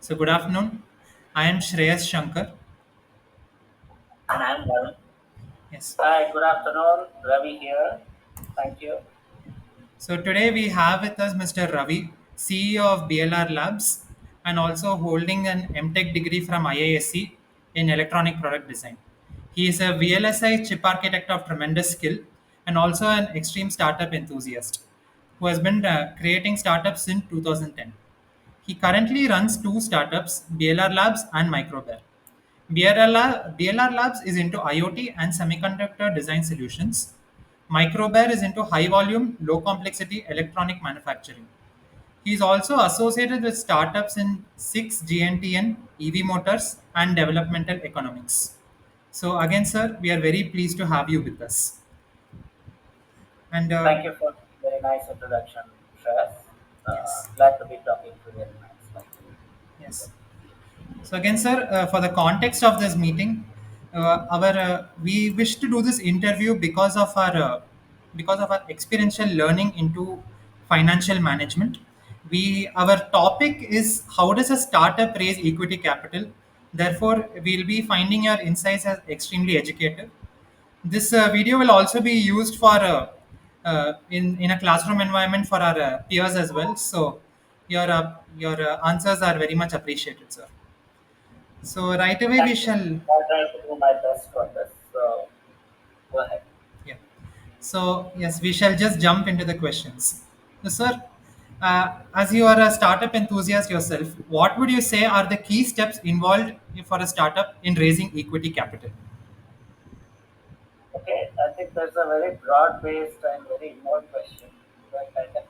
So good afternoon. I am Shreyas Shankar. And I'm Ravi. Yes. Hi, good afternoon. Ravi here. Thank you. So today we have with us Mr. Ravi, CEO of BLR Labs, and also holding an MTech degree from IISc in electronic product design. He is a VLSI chip architect of tremendous skill and also an extreme startup enthusiast who has been creating startups since 2010. He currently runs two startups, BLR Labs and Microbear. BLR Labs is into IoT and semiconductor design solutions. Microbear is into high volume, low complexity electronic manufacturing. He is also associated with startups in 6 GNTN, EV motors, and developmental economics. So, again, sir, we are very pleased to have you with us. And Thank you for the very nice introduction, Shreyas. yes, Glad to be talking to you. Very nice. Thank you. yes. So again, sir, for the context of this meeting, our we wish to do this interview because of our experiential learning into financial management. We our topic is how does a startup raise equity capital. Therefore, we'll be finding your insights as extremely educative. This video will also be used for in a classroom environment for our peers as well. So your answers are very much appreciated, sir. So right away we Thank you. shall, I'll try to do my best for this. So go ahead. yeah. So yes, we shall just jump into the questions. So, sir, as you are a startup enthusiast yourself, what would you say are the key steps involved for a startup in raising equity capital? Okay, I think there's a very broad-based and very involved question, but I can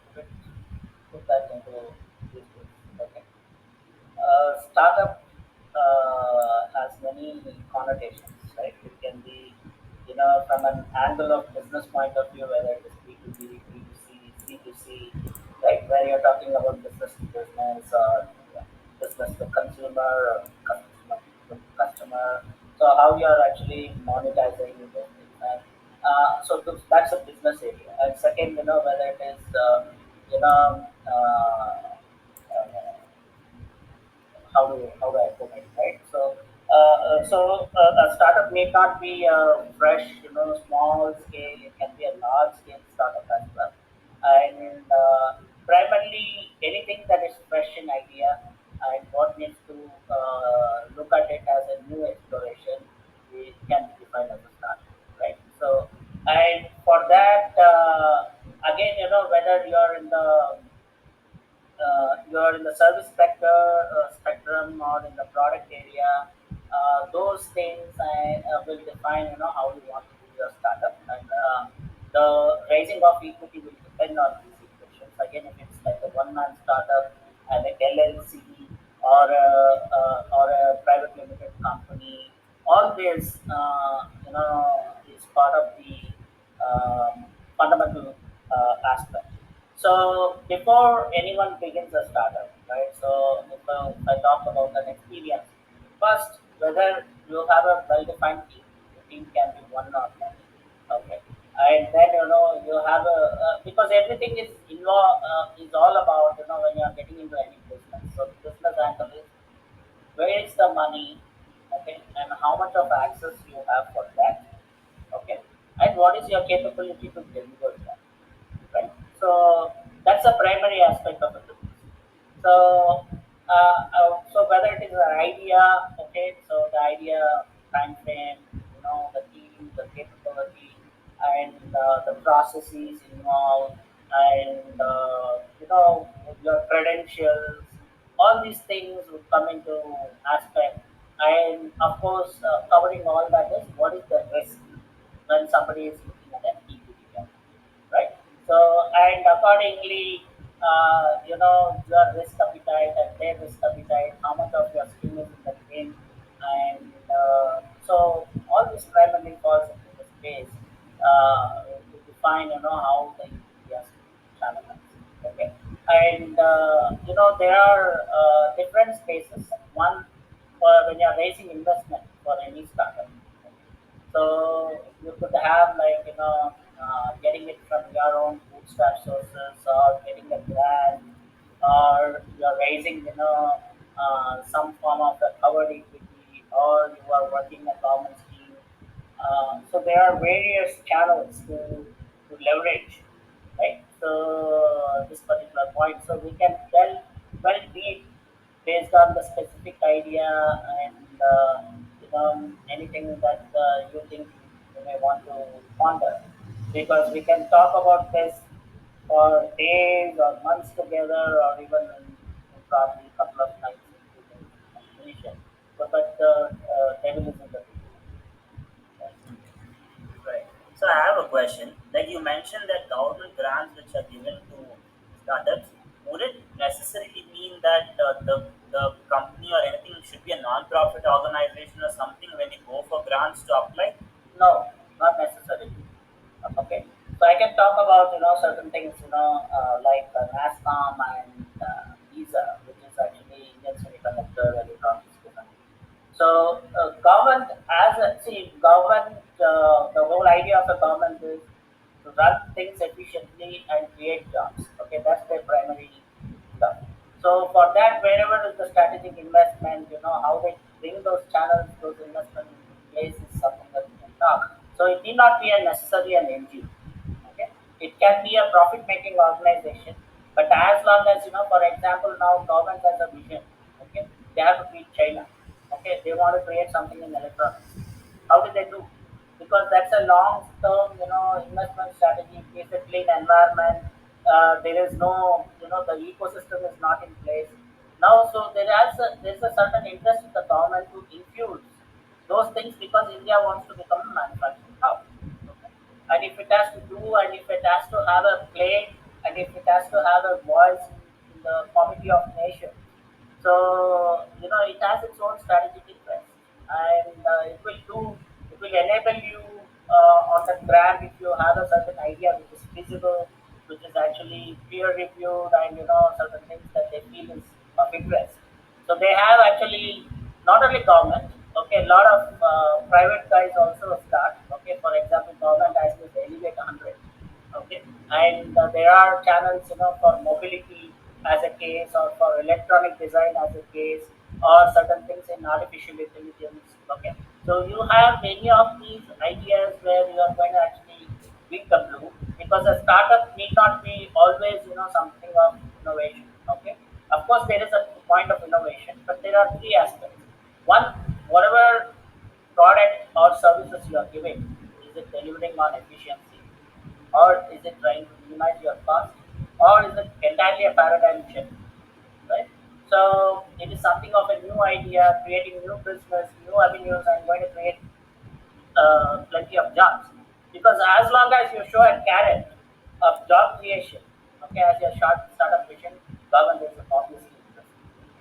put that into this way. Okay. Startup has many connotations, right? It can be, from an angle of business point of view, whether it is B2B, B2C, C2C, right? Where you're talking about business to business or business to consumer or customer to customer. So how you are actually monetizing those things. And, that's a business area. And second, whether it is, you know, how do I put it, right? A startup may not be a fresh, small scale. It can be a large scale startup as well, and primarily anything that is fresh in idea and what needs to look at it as a new exploration, it can be defined as a startup, right? So, and for that, again, whether you're in the you're in the service sector spectrum or in the product area, those things will define how you want to do your startup, and the raising of equity will depend on these equations. Again, if it's like a one-man startup and a LLC or a private limited company, all this is part of the fundamental aspect. So before anyone begins a startup, right? So if I talk about an experience, first whether you have a well-defined team, the team can be one or many, okay, and then you have a because everything is all about when you are getting into any business. So the business angle is where is the money, okay, and how much of access you have for that, okay, and what is your capability to deliver that, right? So that's the primary aspect of the business. So, so whether it is an idea, okay, so the idea, time frame, the team, the capability, and the processes involved, and your credentials, all these things would come into aspect. And of course, covering all that is what is the risk when somebody is looking at an equity gap, right? So, and accordingly, your risk appetite and their risk appetite, how much of your skin is in the game, and so all this primarily falls into the space to define, how the equity has to be channelized. Okay, and there are different spaces. One for when you are raising investment for any startup. So you could have like getting it from your own bootstrap sources or getting a grant or you're raising some form of the covered equity, or you are working a government scheme. So there are various channels to leverage, right? So this particular point, so we can well deep based on the specific idea and anything that you think you may want to ponder, because we can talk about this for days or months together, or even in probably a couple of nights into the completion. But the table is in the right? Right. So I have a question. Like you mentioned that government grants which are given to startups, would it necessarily mean that the company or anything should be a non-profit organization or something when you go for grants to apply? No, not necessarily. Okay. So I can talk about certain things like NASCOM and visa, which is actually Indian Semiconductor Electronics Design. So government as a see government the whole idea of the government is to run things efficiently and create jobs. Okay, that's their primary stuff. So for that, wherever is the strategic investment, how they bring those channels, those investments in place is something that we can talk. So it need not be a necessarily an NGO. Okay, it can be a profit-making organization, but as long as for example, now government has a vision. Okay, they have to beat China. Okay, they want to create something in electronics. How do they do? Because that's a long-term, investment strategy. Basically, in environment, there is no, the ecosystem is not in place now. So there's a certain interest in the government to infuse those things, because India wants to become a manufacturing hub. Okay? And if it has to do, and if it has to have a play, and if it has to have a voice in the committee of nations, so it has its own strategic interest, and it will enable you on the ground if you have a certain idea which is feasible, which is actually peer reviewed, and certain things that they feel is of interest. So they have actually not only government, okay, a lot of private guys also start. Okay, for example, government has this Elevate 100. Okay, and there are channels for mobility as a case, or for electronic design as a case, or certain things in artificial intelligence. Okay, so you have many of these ideas where you are going to actually win the blue, because a startup need not be always something of innovation. Okay, of course there is a point of innovation, but there are three aspects. One, whatever product or services you are giving, is it delivering on efficiency, or is it trying to minimize your cost, or is it entirely a paradigm shift, right? So it is something of a new idea, creating new business, new avenues, and going to create plenty of jobs. Because as long as you show a carrot of job creation, okay, as your short startup vision, government is obviously interested.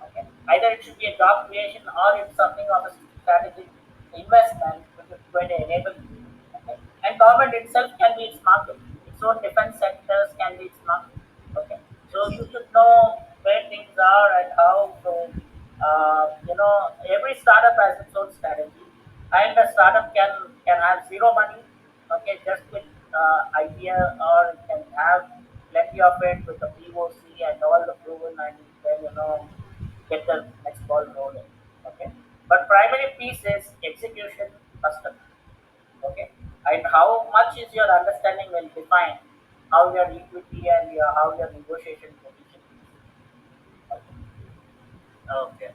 Okay, either it should be a job creation, or it's something of a strategic investment which is going to enable you. Okay, and government itself can be its market. Its own defense sectors can be its market. Okay, so you should know where things are and how. So every startup has its own strategy, and the startup can have zero money, okay, just with idea, or it can have plenty of it with the POC and all the proven, and then get the next ball rolling. Okay, but primary piece is execution, customer. Okay, and how much is your understanding will define how your equity and how your negotiation position is. Okay. Okay.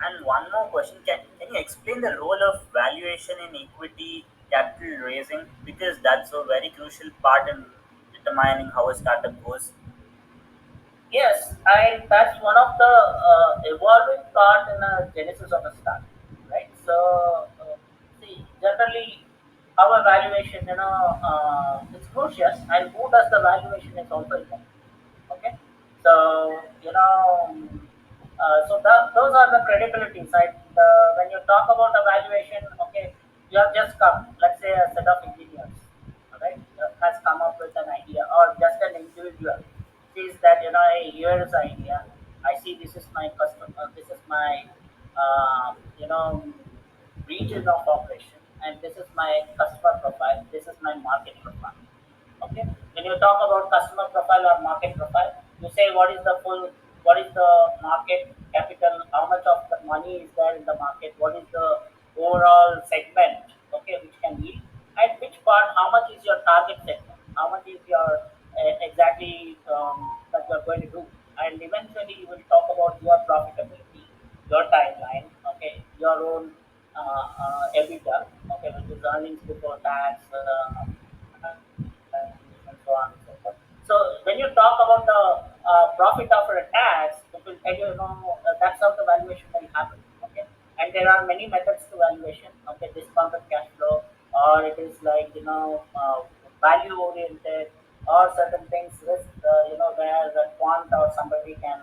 And one more question, can you explain the role of valuation in equity capital raising? Because that's a very crucial part in determining how a startup goes. Yes, and that's one of the evolving part in a genesis of a startup, right? So, see, generally, our valuation, it's crucial, and who does the valuation is also important. Okay, so those are the credibility side. When you talk about evaluation, okay, you have just come, let's say a set of engineers, all right, has come up with an idea, or just an individual sees that hey, here's the idea. I see this is my customer, this is my region of operation, and this is my customer profile, this is my market profile. Okay. When you talk about customer profile or market profile, you say what is the market capital money is there in the market, what is the overall segment, okay, which can yield, and which part, how much is your target segment, how much is your exactly that you are going to do, and eventually you will talk about your profitability, your timeline, okay, your own EBITDA, okay, which is earnings before tax, and so on and so forth. So when you talk about the profit after a tax, it will tell you, that's how the valuation will happen. Okay, and there are many methods to valuation. Okay, discounted cash flow, or it is like value oriented, or certain things risk. Where the quant or somebody can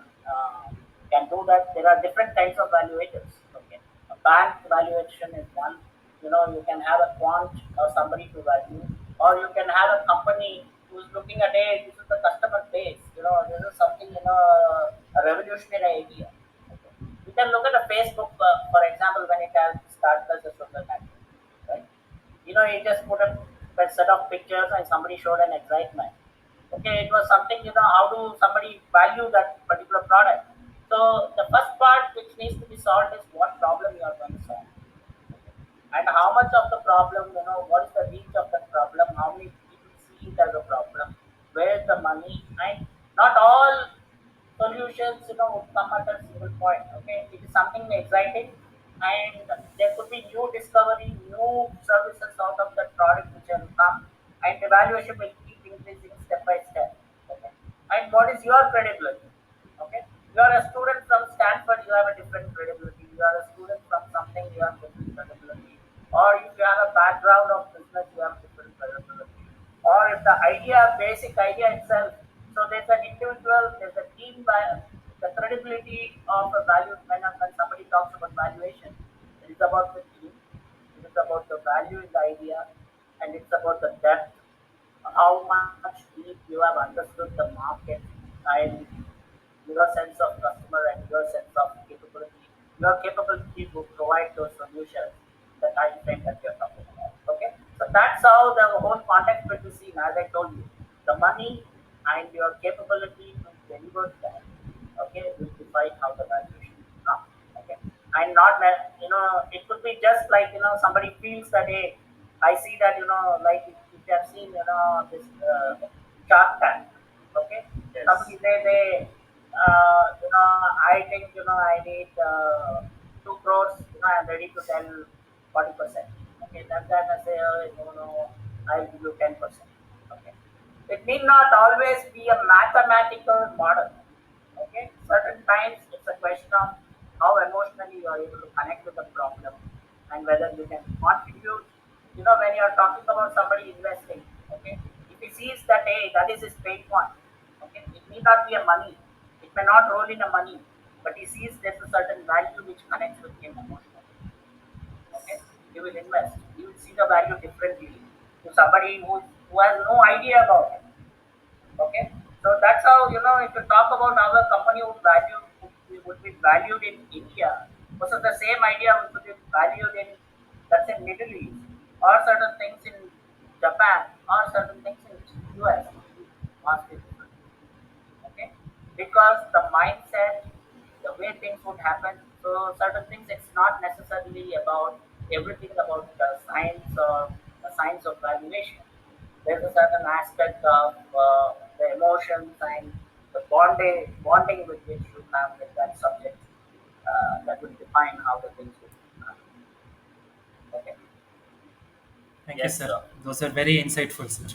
do that. There are different types of valuators. Okay, a bank valuation is one. You can have a quant or somebody to value, or you can have a company who's looking at, hey, this is the customer base. This is something, a revolutionary idea. Okay. You can look at a Facebook, for example, when it has started as a social network, right? You just put a set of pictures and somebody showed an excitement. Okay, it was something, how do somebody value that particular product? So the first part which needs to be solved is what problem you are going to solve. Okay. And how much of the problem, what is the reach of that problem, how many people see it as a problem, where is the money, and not all solutions, would come at a single point. Okay, it is something exciting, and there could be new discovery, new services out of that product which will come, and the valuation will keep increasing step by step. Okay, and what is your credibility? Okay, you are a student from Stanford, you have a different credibility. You are a student from something, you have different credibility. Or if you have a background of business, you have different credibility. Or if the idea, basic idea itself, so there's an individual, there's a team, the credibility of a value, when somebody talks about valuation, it is about the team, it is about the value in the idea, and it's about the depth, how much deep you have understood the market, and your sense of customer and your sense of capability, your capability to provide those solutions in the time frame that you're talking about. Okay, so that's how the whole context will be seen. As I told you, the money and your capability to deliver that, okay, will define how the valuation will come. Okay, and not that, it could be just like, somebody feels that, hey, I see that, like if you have seen, this Shark Tank. Okay, Yes. somebody they I think, I need 2 crores. I'm ready to tell 40%. Okay, that time I say, no, I'll give you 10%. Okay, it need not always be a mathematical model. Okay, certain times it's a question of how emotionally you are able to connect with the problem, and whether you can contribute. When you are talking about somebody investing, okay, if he sees that, hey, that is his pain point, okay, it may not be a money, it may not roll in a money, but he sees there's a certain value which connects with him emotionally. Okay, he will invest. He will see the value differently to somebody who has no idea about it. Okay, so that's how, if you talk about how a company would be valued in India, also the same idea would be valued in, let's say, Middle East, or certain things in Japan, or certain things in US would be vastly different. Okay, because the mindset, the way things would happen. So certain things, it's not necessarily about everything about the science or the science of valuation. There's a certain aspect of the emotions and the bonding with which you have with that subject, that will define how the things will happen. Okay. Thank you, Yes, sir. sir. Those are very insightful, sir.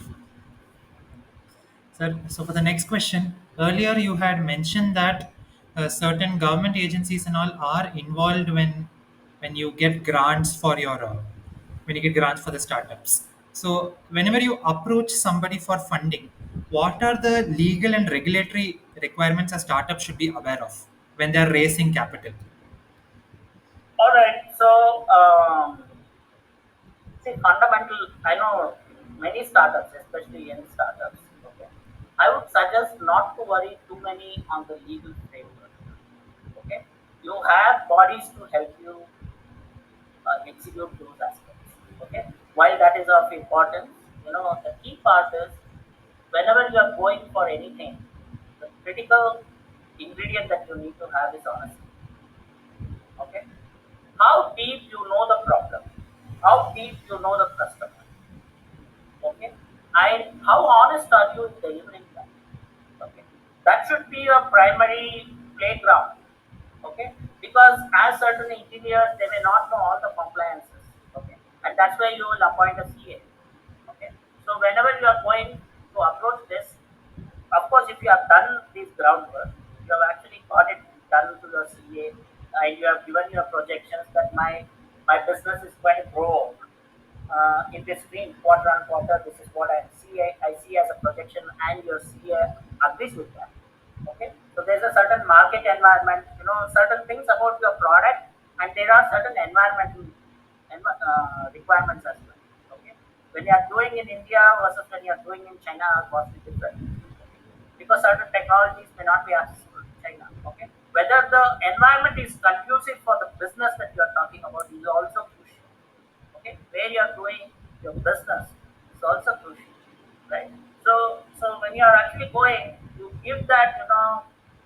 Sir, so for the next question, earlier you had mentioned that certain government agencies and all are involved when you get grants for your when you get grants for the startups. So whenever you approach somebody for funding, what are the legal and regulatory requirements a startup should be aware of when they are raising capital? All right. So, see, fundamental, I know many startups, especially young startups, okay. I would suggest not to worry too many on the legal framework. Okay. You have bodies to help you execute those aspects. Okay. While that is of importance, the key part is whenever you are going for anything, the critical ingredient that you need to have is honesty. Okay. how deep you know the problem, how deep you know the customer, okay, and how honest are you in delivering that, okay. That should be your primary playground, okay, because as certain engineers they may not know all the compliances, okay, and that's why you will appoint a CA, okay. So whenever you are going to approach this, of course, if you have done this groundwork, you have actually got it done to your CA, and you have given your projections that my business is going to grow in this stream quarter on quarter. This is what I see as a projection, and your CA agrees with that. Okay, so there's a certain market environment, certain things about your product, and there are certain environmental requirements as well. Okay, when you are doing in India versus when you are doing in China are vastly different. Okay? Because certain technologies may not be accessible in China. Okay, whether the environment is conducive for the business that you are talking about is also crucial. Okay, where you are doing your business is also crucial, right? So when you are actually going, you give that,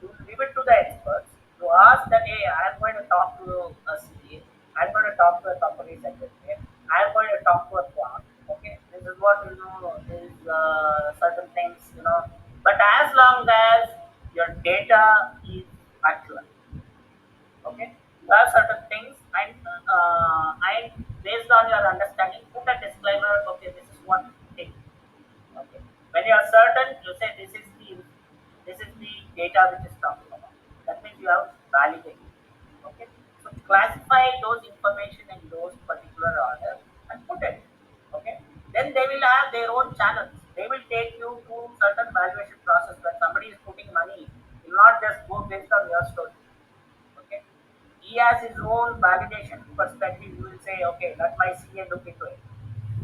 you leave it to the experts to ask that, hey, I'm going to talk to a CA, I'm going to talk to a company secretary, I'm going to talk to a plant. Okay, this is what, is certain things, but as long as your data is accurate, okay, you have certain things, and based on your understanding put a disclaimer, okay, this is what thing, okay. When you are certain, you say this is the data which is talking about, that means you have validated, okay. So classify those information in those particular order and put it, okay. Then they will have their own channels, they will take you to certain valuation process. When somebody is putting money, you will not just go based on your story, okay. He has his own validation perspective. You will say, okay, let my CA look into it.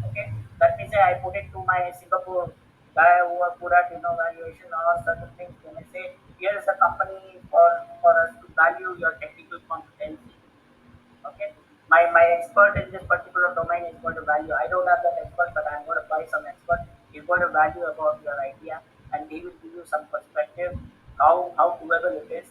Okay. Let me say I put it to my Singapore guy who are good at valuation or certain things. They may say, here is a company for us to value your technical competency. Okay. My expert in this particular domain is going to value. I don't have that expert, but I'm going to buy some expert. He's going to value about your idea, and he will give you some perspective how doable it is.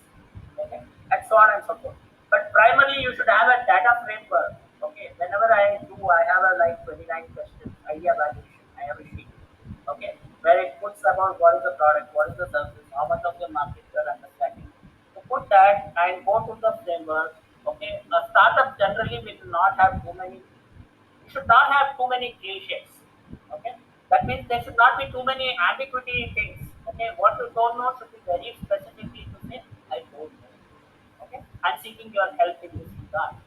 Okay, and so on and so forth. But primarily, you should have a data framework. Okay, whenever I have a like 29 questions idea valuation. I have a sheet. Okay, where it puts about what is the product, what is the service, how much of the market you are understanding. To put that and go to the framework. Okay, a startup generally will not have too many. You should not have too many cliches. Okay, that means there should not be too many ambiguity things. Okay, what you don't know should be very specifically to say I don't know. Okay, I'm seeking your help in this regard.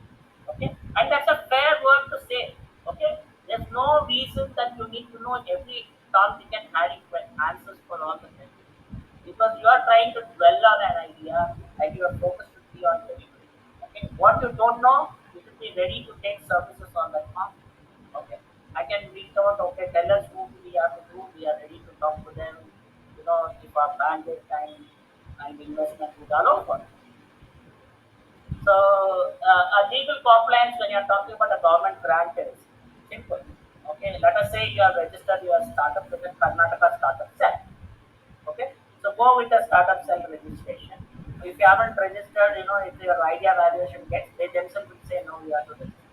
Okay, and that's a fair word to say. Okay, there's no reason that you need to know every Tom, Dick, and Harry answers for all the things, because you are trying to dwell on an idea and your focus should be on delivery. Okay, what you don't know, you should be ready to take services on that market. Okay, I can reach out. Okay, tell us who we have to do. We are ready to talk to them. If our bandwidth time and investment would allow for it. So, a legal compliance when you are talking about a government grant is simple. Okay, let us say you have registered your startup with the Karnataka Startup Cell. Okay, so go with the startup cell registration. If you haven't registered, if your idea valuation gets, they themselves will say no, you have to register.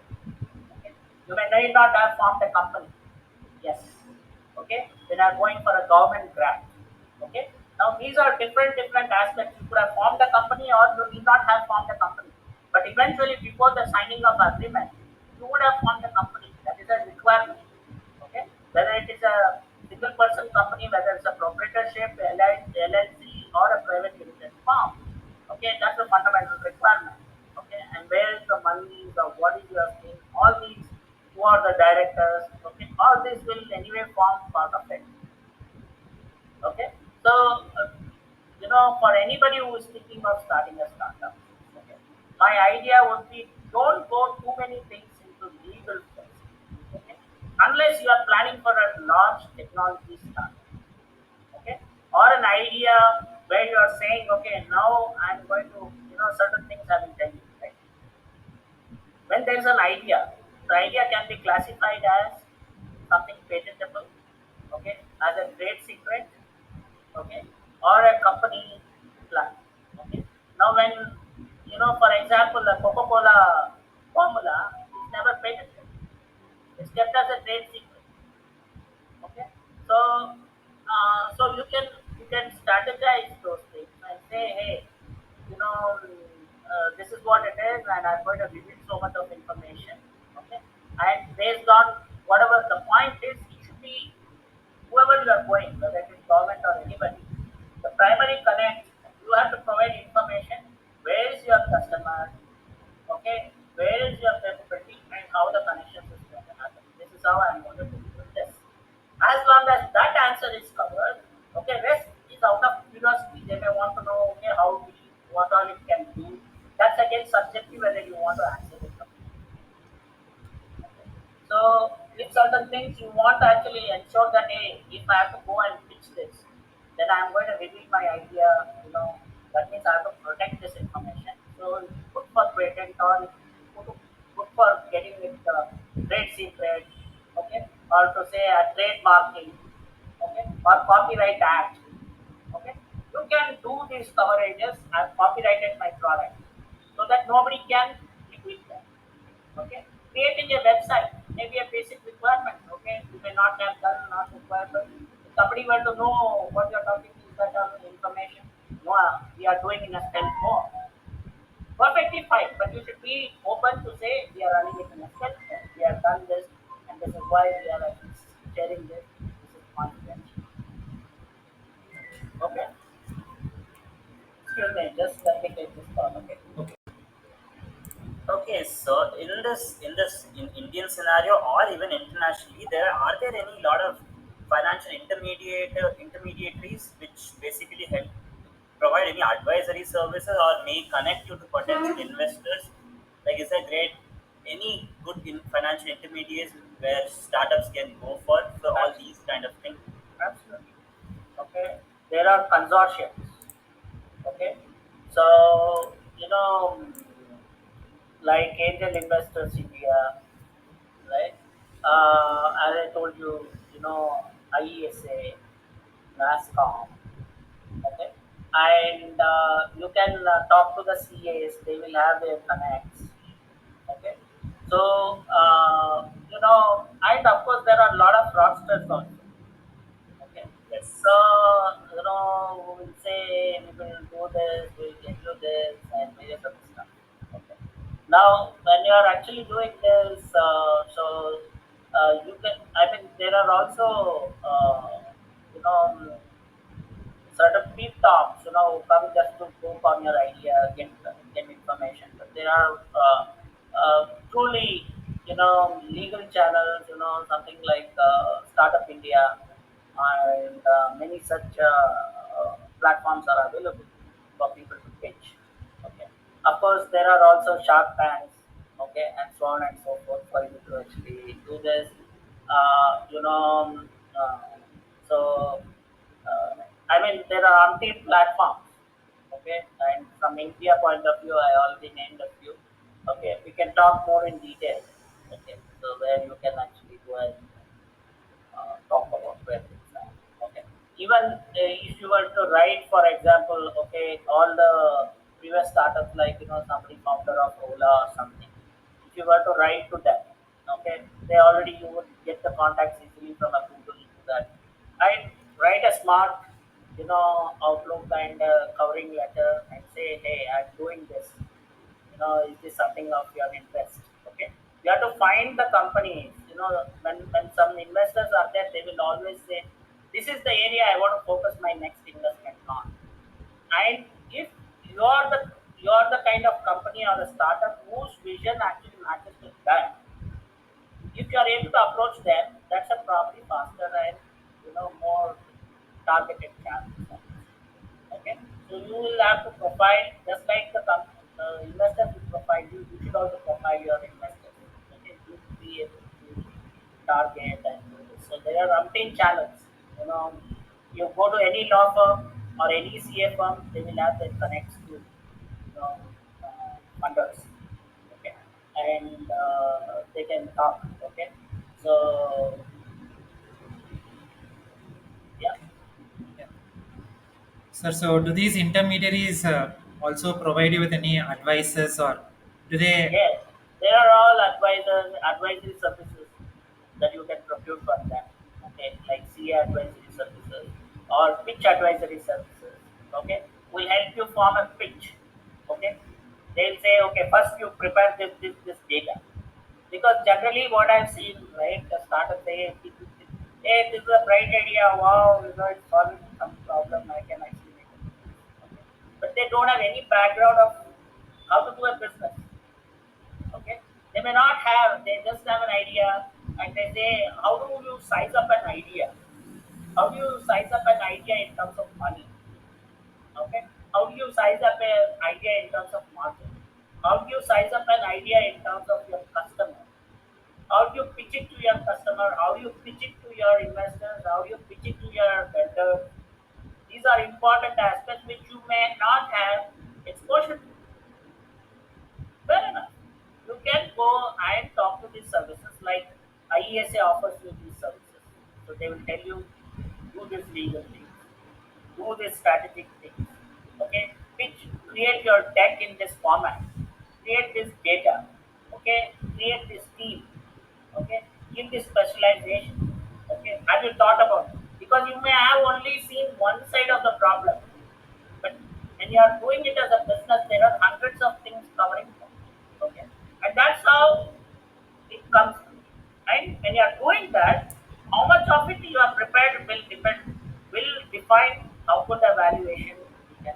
Okay, you may not have formed a company. Yes. Okay. Then I'm going for a government grant. Okay. Now these are different aspects. You could have formed a company or you need not have formed a company. But eventually, before the signing of agreement, you would have formed a company. That is a requirement. Okay. Whether it is a single person company, whether it's a proprietorship, LLC, or a private limited firm. Okay, that's a fundamental requirement. Okay, and where is the money, what is your thing, all these, who are the directors, okay, all this will anyway form part of it. Okay, so for anybody who is thinking of starting a startup, okay, my idea would be don't go too many things into legal first, okay, unless you are planning for a large technology startup, okay, or an idea where you are saying, okay, now I'm going to, certain things I will tell you, right? When there is an idea, the idea can be classified as something patentable, okay, as a trade secret, okay, or a company plan, okay. Now, when for example, the Coca-Cola. formula is never patented. It's kept as a trade secret. Okay, so you can strategize those things and say, hey, this is what it is, and I'm going to reveal so much of information. Okay, and based on whatever the point is, it should be whoever you are going, whether it is government or anybody. The primary connect, you have to provide information. Where is your customer? Okay, where is your capability and how the connection is going to happen. This is how I'm going to deliver this. As long as that answer is covered, okay, rest is out of curiosity. They may want to know, okay, how we, what all it can do. That's again subjective whether you want to answer it. So if certain things you want to actually ensure that, hey, if I have to go and pitch this, then I'm going to reveal my idea. That means I have to protect this information. So good for patent or good for getting it trade secret, okay, or to say a trademarking, okay, or copyright act, okay. You can do these coverages and copyrighted my product so that nobody can repeat that. Okay, creating a website may be a basic requirement. Okay, you may not have done, not required, but if somebody were to know what you're talking is that information. No, we are doing in a stealth mode. Perfectly fine, but you should be open to say we are running it in a stealth mode. We have done this, and this is why we are actually sharing this. This is confidential. Okay, excuse me, just let me take this call. Okay. Okay. Okay, so in Indian scenario or even internationally, are there any lot of financial intermediaries which basically help provide any advisory services or may connect you to potential investors? Like, is there great any good financial intermediaries where startups can go for all these kind of things? Absolutely. Okay, there are consortiums. Okay, so like angel investors India, right? As I told you, IESA, NASCOM, okay? And you can talk to the CAs, they will have their connects, okay? So, and of course, there are a lot of fraudsters also. Okay. Yes. So, we will say we will do this, we will get you this, and various other stuff. Okay. Now, when you are actually doing this, you can. I mean, there are also, certain peep tops, who come just to poke on your idea, get information. But there are truly, legal channels, something like Startup India, and many such platforms are available for people to pitch. Okay. Of course, there are also Shark Tanks, okay, and so on and so forth for you to actually do this. Uh, you know, uh, so I mean, there are umpteen platforms. Okay, and from India point of view, I already named a few. Okay, we can talk more in detail. Okay, so where you can actually go and talk about where things are. Okay. Even if you were to write, for example, okay, all the previous startups like somebody founder of Ola or something, if you were to write to them, okay, they already you would get the contacts easily from a Google to that. I write a smart, outlook and covering letter and say, hey, I'm doing this, is this something of your interest? Okay, you have to find the companies. When some investors are there, they will always say, this is the area I want to focus my next investment on. And if you're the you're the kind of company or a startup whose vision actually matches with that, if you are able to approach them, that's a probably faster and more targeted channel. Okay, so you will have to profile just like the investors will profile you. You should also profile your investors. Okay, to be able to target and do this. So there are umpteen channels. You know, you go to any law firm or any CA firm, they will have their connects to funders. Okay, and they can talk. Okay, so yeah, Yeah. Sir, so do these intermediaries also provide you with any advices, or do they? yes. There are all advisors, advisory services that you can procure from them. Okay, like CA advisory services or pitch advisory services. Okay, will help you form a pitch. Okay, they'll say, okay, first you prepare this data, because generally what I've seen, right, the startup say, hey, this is a bright idea, wow, it's solving some problem, I can actually make it. Okay. But they don't have any background of how to do a business. Okay, they may not have, they just have an idea, and they say, how do you size up an idea? How do you size up an idea in terms of money? Okay, how do you size up an idea in terms of market? How do you size up an idea in terms of your customer? How do you pitch it to your customer? How do you pitch it to your investors? How do you pitch it to your vendors? These are important aspects which you may not have exposure to. Fair enough. You can go and talk to these services like IESA offers you these services. So they will tell you, do this legal things, do this strategic things. Okay, pitch, create your deck in this format, create this data. Okay, create this team. Okay, give this specialization. Okay, have you thought about it? Because you may have only seen one side of the problem, but when you are doing it as a business, there are hundreds of things covering. Okay, and that's how it comes. And when you are doing that, how much of it you are prepared will define how good the valuation you can.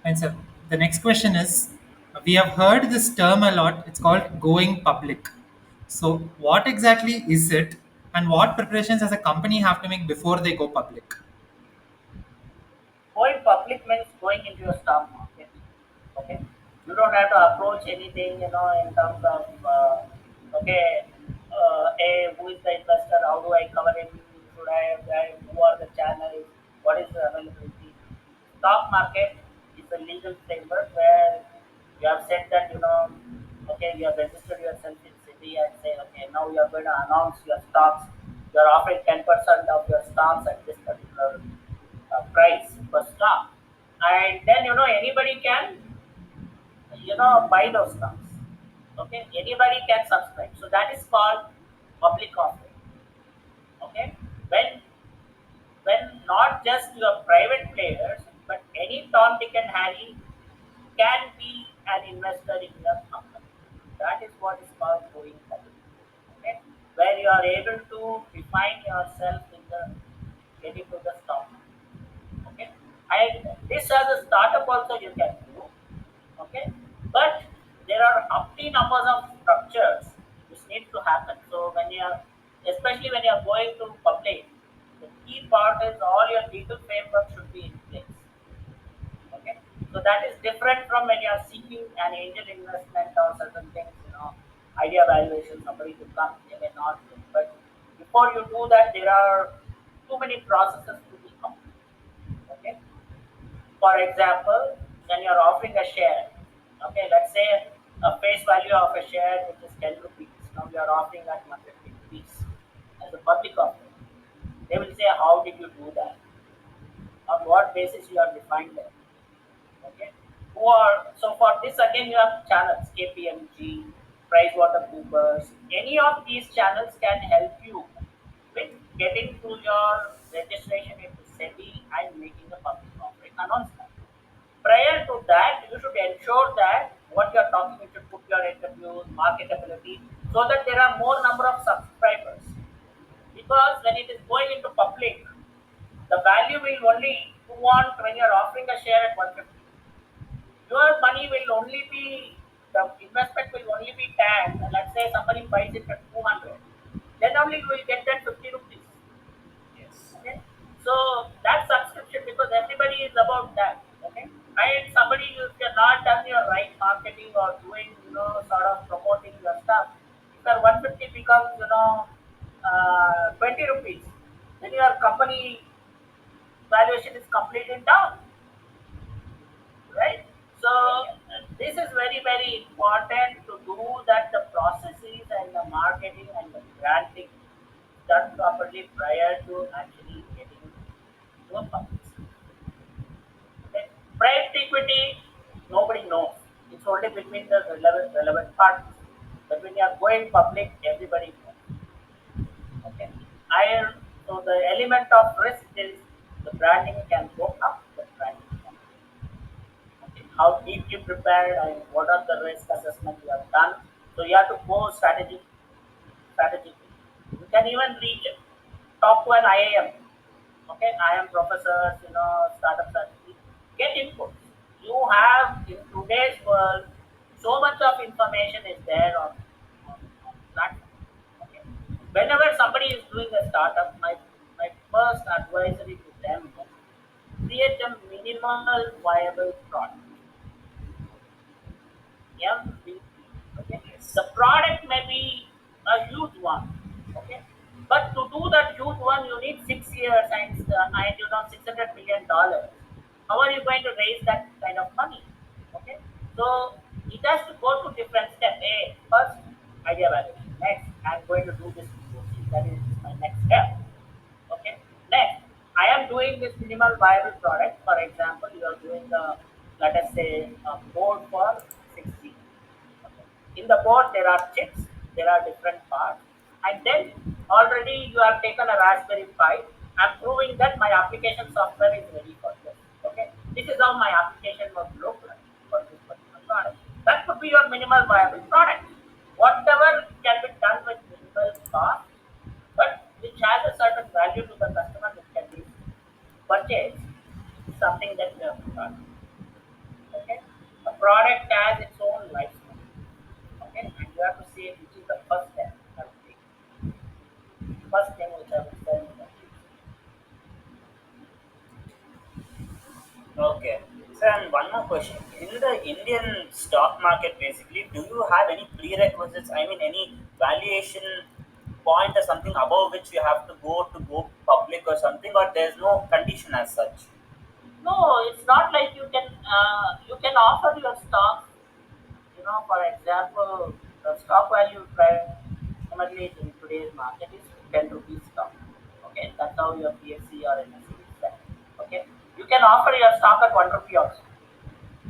And so the next question is, we have heard this term a lot. It's called going public. So what exactly is it, and what preparations as a company have to make before they go public? Going public means going into a stock market. Okay, you don't have to approach anything, in terms of okay, who is the investor? How do I cover him? Should who are the channels? What is the availability? Stock market is a legal framework where you have said that, okay, you have registered yourself in city and say, okay, now you are going to announce your stocks. You are offering 10% of your stocks at this particular price per stock, and then anybody can buy those stocks. Okay, anybody can subscribe. So that is called public offering. Okay, when not just your private players, but any Tom, Dick, and Harry can be an investor in your company. That is what is called going public. Okay, where you are able to define yourself in the getting to the stock market. Okay, and this as a startup also you can do. Okay, but there are umpteen numbers of structures which need to happen. So when you are, especially when you are going to public, the key part is all your legal framework should be in place. Okay, so that is different from when you are seeking an angel investment or certain things, idea valuation, somebody to come, they may not do. But before you do that, there are too many processes to be complete. Okay, for example, when you are offering a share, okay, let's say a face value of a share which is 10 rupees. Now you are offering at 150 rupees as a public offering. They will say, how did you do that? On what basis you have defined that? Okay. Who are, so for this again you have channels, KPMG, PricewaterhouseCoopers. Any of these channels can help you with getting to your registration into SEBI and making a public offering announcement. Prior to that, you should ensure that what you are talking, you should put your interviews, marketability, so that there are more number of subscribers. Because when it is going into public, the value will only you want when you are offering a share at 150. Your money will only be, the investment will only be tagged. Let's say somebody buys it at 200, then only you will get that 50 rupees. Yes. Okay, so that subscription, because everybody is about that. Okay, and somebody, if you're not done your right marketing or doing, sort of promoting your stuff, if your 150 becomes, 20 rupees, then your company valuation is completely down, right? So this is very very important to do that, the processes and the marketing and the branding. done properly prior to actually getting to a public. Okay. Private equity, nobody knows. It's only between the relevant parties. But when you are going public, everybody knows. Okay. I so the element of risk is the branding can go up, the branding can go down. Okay. How deep you prepared and what are the risk assessment you have done. So you have to go strategically. You can even reach it. Talk to an IAM. Okay, IAM professors, startup strategy. Get input. You have in today's world, so much of information is there on platform. Okay. Whenever somebody is doing a startup, my first advisory to them is create a minimal viable product. MVP. Okay, Yes. the product may be a huge one. Okay, but to do that huge one, you need 6 years and $600 million. How are you going to raise that kind of money? Okay, so it has to go to different steps. A first idea validation. Next, I'm going to do this POC. That is my next step. Okay. Next, I am doing this minimal viable product. For example, you are doing let us say, a board for 6G. Okay. In the board, there are chips, there are different parts, and then already you have taken a Raspberry Pi. I'm proving that my application software is ready for this. Okay. This is how my application was look like for this particular product. That could be your minimal viable product. Whatever can be done with minimal cost but which has a certain value to the customer which can be purchased, something that we have done. Okay, a product has its own lifespan. Okay, and you have to see which is the first step. I would take. First thing which I would tell you that Okay. So, and one more question. In the Indian stock market, basically, do you have any prerequisites? I mean, any valuation point or something above which you have to go public or something, or there's no condition as such? no, it's not like you can offer your stock. For example, the stock value primarily in today's market is 10 rupees stock. Okay, that's how your PSC or NSE is set. Okay, you can offer your stock at 1 rupee also.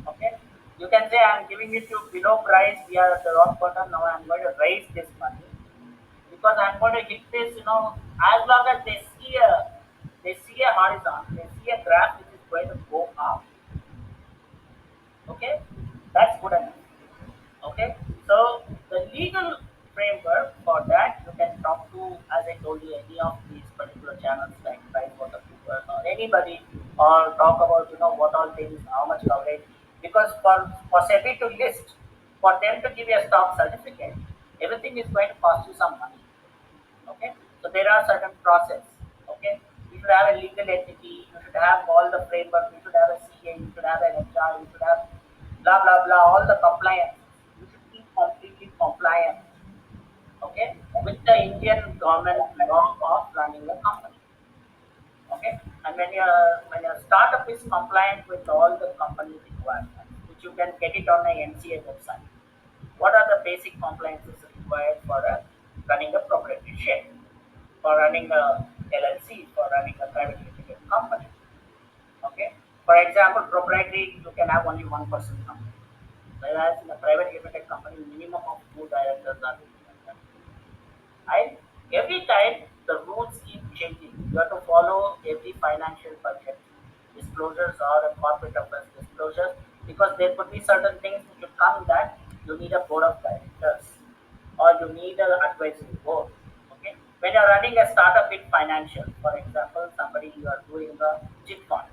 Okay, you can say I'm giving it to below price. We are at the rock bottom now. I'm going to raise this money because I'm going to hit this. As long as they see a horizon, they see a graph which is going to go up. Okay, that's good enough. Okay, so the legal framework for that you can talk to, as I told you, any of these particular channels like PricewaterhouseCoopers or anybody, or talk about what all things, how much coverage. Because for SEBI to list, for them to give you a stock certificate, everything is going to cost you some money. Okay, so there are certain process. Okay, you should have a legal entity, you should have all the framework, you should have a CA, you should have an HR, you should have blah blah blah, all the compliance. You should be completely compliant. Okay, with the Indian government law of running a company. Okay, and when your startup is compliant with all the company requirements, which you can get it on the NCA website. What are the basic compliances required for running a proprietorship, for running a LLC, for running a private limited company? Okay. For example, proprietary you can have only one person company, whereas in a private limited company, minimum of two directors are required. And every time the rules keep changing. You have to follow every financial budget disclosures or a corporate affairs disclosures because there could be certain things which would come that you need a board of directors or you need an advisory board. Okay. When you're running a startup in financial, for example, somebody you are doing a chip fund,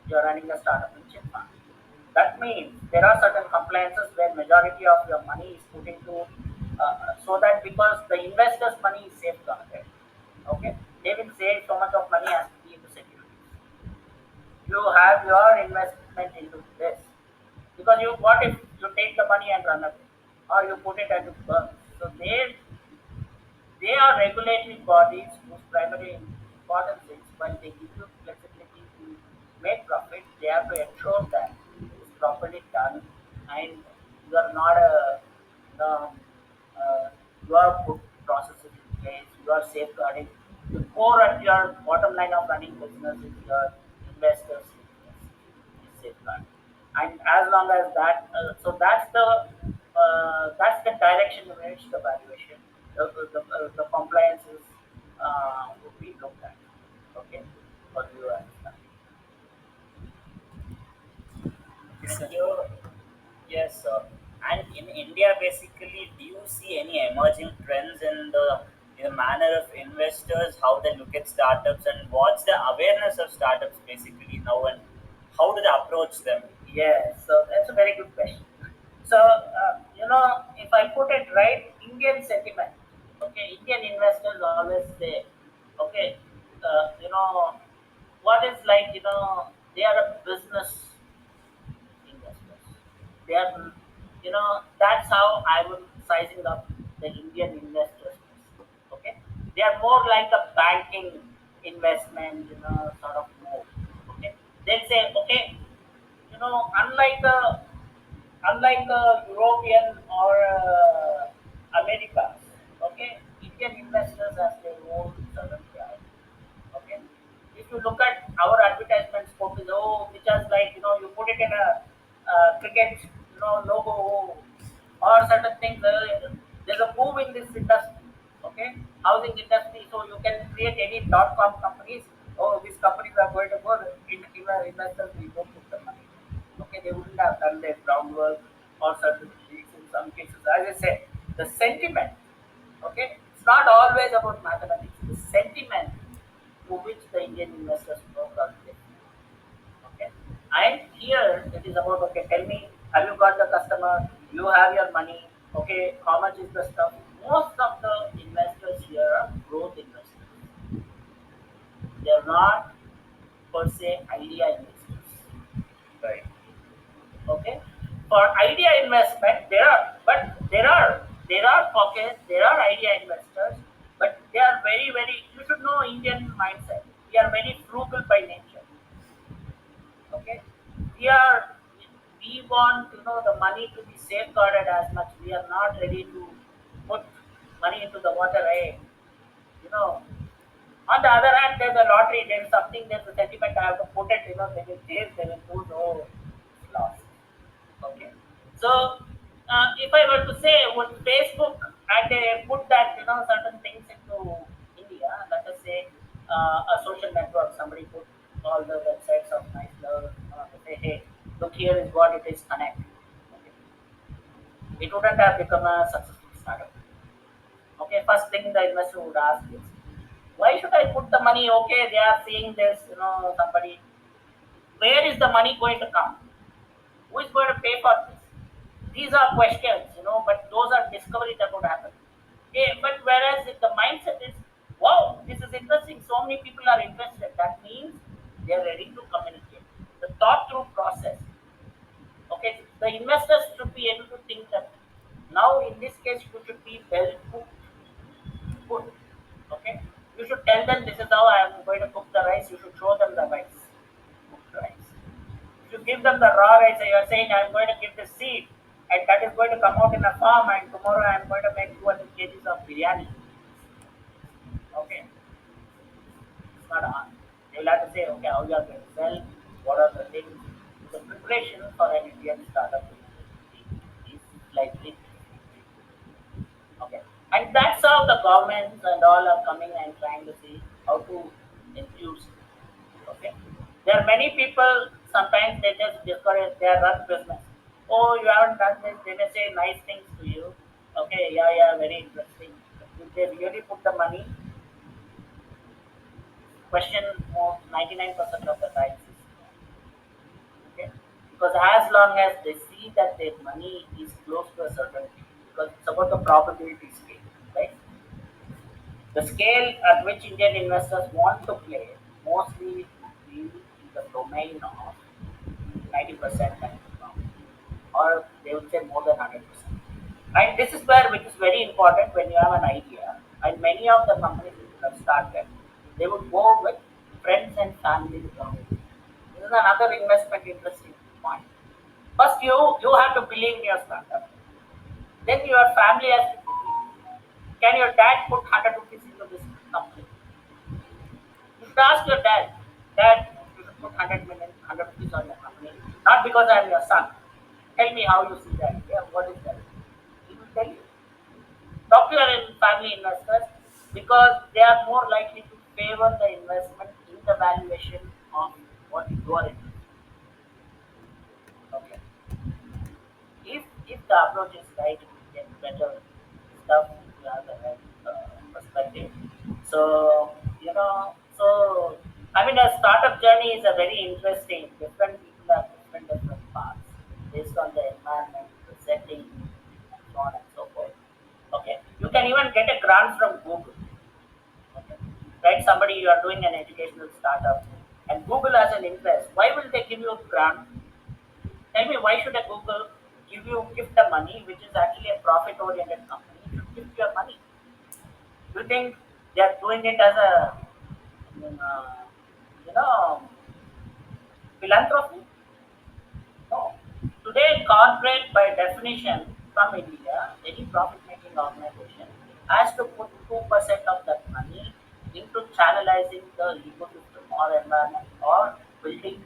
you're running a startup in chip fund. That means there are certain compliances where majority of your money is put into so that because the investors' money is safeguarded. Okay, they will say so much of money has to be into securities. You have your investment into this because you what if you take the money and run away or you put it into burn. So they are regulatory bodies whose primary importance is when they give you flexibility to make profit, they have to ensure that it is properly done and you are not you know, uh, you are put processes in place, you are safeguarding. core at your bottom line of running business is your investors' interest is safeguard. And as long as that, so that's the direction in which the valuation, the compliances would be looked at. Okay, for you understand. Yes, And sir. you, yes, sir. And in India, basically, do you see any emerging trends in the manner of investors, how they look at startups, and what's the awareness of startups basically now, and how do they approach them? Yes, so that's a very good question. So, if I put it right, Indian sentiment, okay, Indian investors always say, okay, what is like, they are a business investors. They are, that's how I would sizing up the Indian investors. Okay, they are more like a banking investment, sort of mode. Okay, they'll say, okay, unlike European or America, okay, Indian investors has their own certain priority. Okay. If you look at our advertisement scope is which is like you put it in a cricket logo or certain things. There's a boom in this industry. Okay, housing industry. So you can create any .com companies. Oh, these companies are going to go. Investors will go put the money. Okay, they wouldn't have done their groundwork or certain things in some cases. As I said, the sentiment. Okay, it's not always about mathematics. The sentiment to which the Indian investors work on this. Okay, and here it is about, okay, tell me, have you got the customer? You have your money. Okay, how much is the stuff? Most of the investors here are growth investors. They are not per se idea investors. Right. Okay, for idea investment there are pockets, there are idea investors, but they are very, you should know Indian mindset. We are very frugal by nature. Okay, we are we want the money to be safeguarded as much. We are not ready to put money into the water. You know on the other hand, there's a lottery, there's something, there's a sentiment, I have to put it, they will chase, they will do, no, it's lost. Okay. So, if I were to say, would Facebook and they put that, certain things into India, let us say, a social network, somebody put all the websites of nice love, they say, hey, look, here is what it is, connect. Okay. It wouldn't have become a successful startup. Okay, first thing the investor would ask is, why should I put the money? Okay, they are seeing this, somebody. Where is the money going to come? Who is going to pay for this? These are questions, but those are discovery that would happen. Okay, but whereas if the mindset is, wow, this is interesting, so many people are interested, that means they are ready to communicate. The thought through process. Okay, the investors should be able to think that now in this case you should be well cooked. Okay, you should tell them this is how I am going to cook the rice. You should show them the rice, cooked rice. If you give them the raw rice, you are saying I am going to give the seed, and that is going to come out in a farm, and tomorrow I am going to make 200 kgs of biryani. Okay, it's not hard. They will have to say, okay, how you are going to sell, what are the things. The preparation for an Indian startup is slightly. Okay. And that's how the governments and all are coming and trying to see how to infuse. Okay. There are many people, sometimes they just discourage their run business. Oh, you haven't done this, they may say nice things to you. Okay, yeah, yeah, very interesting. But if they really put the money, question more 99% of the times is no. Okay. Because as long as they see that their money is close to a certain, because it's about the probability scale, right? The scale at which Indian investors want to play mostly will be in the domain of 90% and above, or they would say more than 100%. And this is where, which is very important when you have an idea, and many of the companies which have started, they would go with friends and family ground. This is another investment interesting point. First, you have to believe in your startup. Then your family has to believe. Can your dad put 100 rupees into this company? should ask your dad, Dad, you should put 100 million, 100 rupees on your company. Not because I am your son. Tell me how you see that. Yeah, what is that? He will tell you. Talk to your family investors because they are more likely to favor the investment in the valuation of what you are interested in. Okay. If the approach is right, we get better stuff if you have the right perspective. So I mean, a startup journey is a very interesting. Different people have different paths based on the environment, the setting, so on and so forth. Okay, you can even get a grant from Google. Okay, right? Somebody you are doing an educational startup, and Google has an interest. Why will they give you a grant? Tell me, why should a Google gift the money, which is actually a profit-oriented company, should gift your money? You think they are doing it as a, you know, philanthropy? No. Today, corporate, by definition, from India, any profit-making organization has to put 2% of that money into channelizing the ecosystem or environment or building.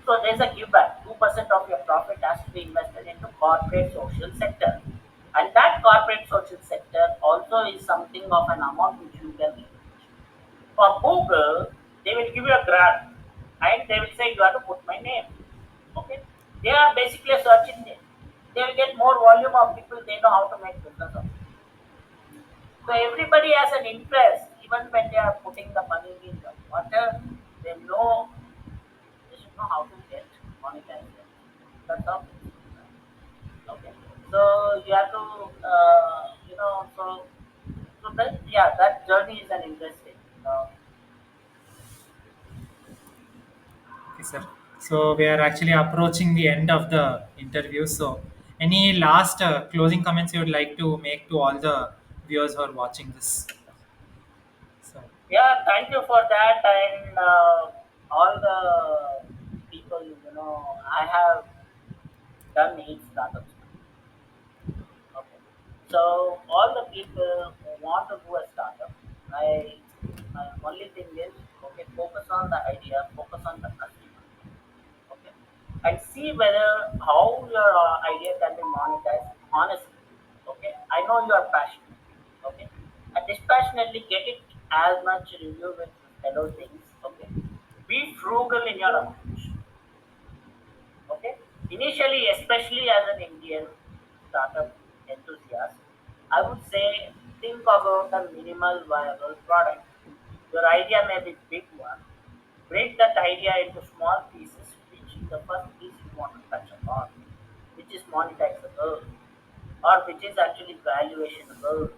So there's a give back. 2% of your profit has to be invested into corporate social sector. And that corporate social sector also is something of an amount which you can leverage. For Google, they will give you a grant and they will say you have to put my name. Okay? They are basically a search engine. They will get more volume of people, they know how to make business of it. So everybody has an interest, even when they are putting the money in the water, they know they should know how to get monetized. That's how. Okay. So you have to, so that yeah, that journey is an interesting. Okay, sir. So we are actually approaching the end of the interview. So, any last closing comments you would like to make to all the viewers who are watching this? So, Yeah, thank you for that, and all the people. I have done 8 startups. Okay. So all the people who want to do a startup, I my only thing is, okay, focus on the idea, focus on the customer, okay, and see whether how your idea can be monetized honestly. Okay, I know you are passionate. Okay, and dispassionately get it as much review with fellow things. Okay, be frugal in your approach. Okay. Initially, especially as an Indian startup enthusiast, I would say think about a minimal viable product. Your idea may be big one. Break that idea into small pieces, which the first piece you want to touch upon, which is monetizable or which is actually valuationable.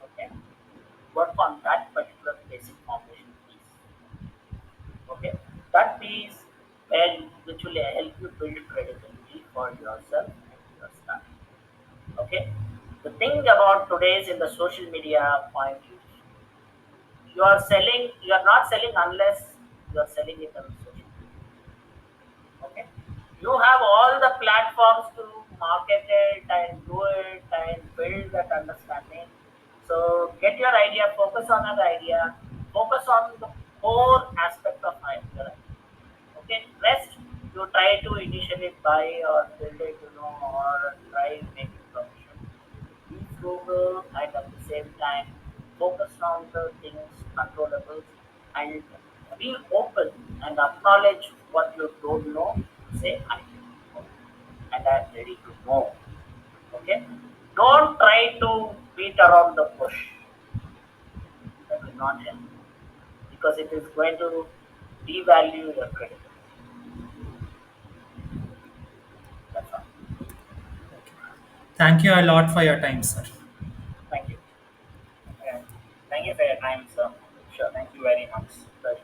Okay. Work on that particular basic foundation piece. Okay, that piece which will help you build credibility for yourself and your staff. Okay, the thing about today's in the social media point is you are not selling unless you are selling it on social media. Okay, you have all the platforms to market it and do it and build that understanding. So get your idea, focus on an idea, focus on the core aspect of your idea. Okay, rest you try to initially buy or build it, or try making provision. Be frugal and at the same time focus on the things controllables and be open and acknowledge what you don't know. Say I don't know and I'm ready to know. Okay, don't try to beat around the bush. That will not help because it is going to devalue your credibility. That's all. thank you a lot for your time, sir. Thank you. Yeah. Thank you for your time, sir. Sure. Thank you very much. Pleasure.